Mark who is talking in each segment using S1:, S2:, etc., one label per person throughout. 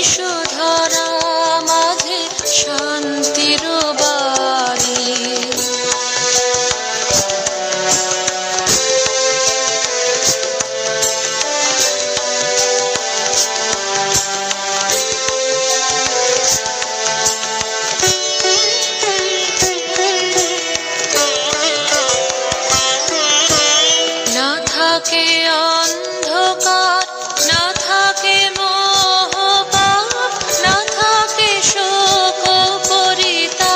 S1: বরিশধরা মাঝে শান্তির বাড়ি। না থাকে অন্ধকার, না থাকে মোহ পাপ, না থাকে শোক পরিতাপ।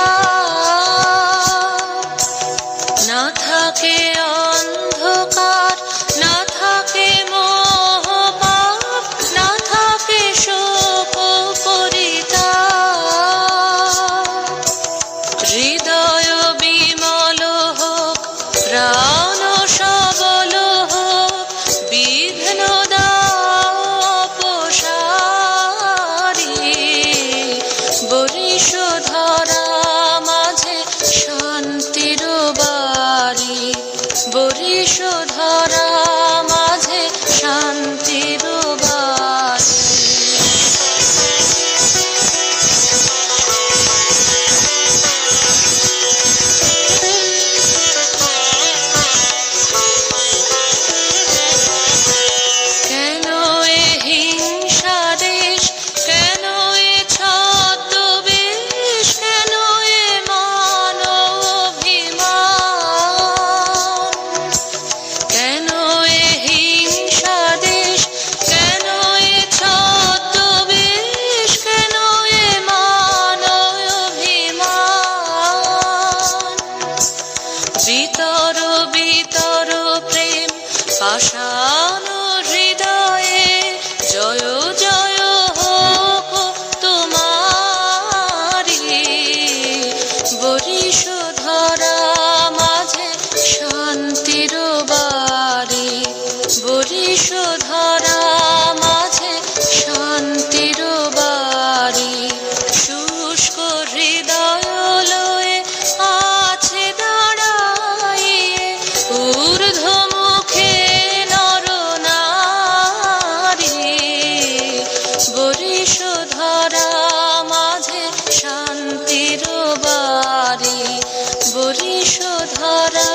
S1: না থাকে অন্ধকার, না থাকে মোহ পাপ, না থাকে শোক পরিতাপ। হৃদয় বিমল হোক, প্রাণ সবল হোক, বিঘ্ন দাও অপসারি। বরিশধরা মাঝে শান্তির বাড়ি। বরিশধরা মাঝে শান্তির বাড়ি। কেন এ হিংসা দেশ, কেন এ ছদ্মবেশ, কেন এ মানবাভিমান। কেন এ হিংসা দেশ, কেন এ ছদ্মবেশ, কেন এ মানবাভিমান। বিতর বিতর প্রেম পাষাণ হৃদয়ে, জয় জয় হোক তোমারি। বরিশধরা মাঝে শান্তির বাড়ি। বরিশধরা মাঝে শান্তির বাড়ি। শুষ্ক হৃদয় লয়ে আছে দাঁড়াইয়ে, ঊর্ধ্বমুখে নর নারী। বরিশধরা মাঝে শান্তির বাড়ি। বরিশধরা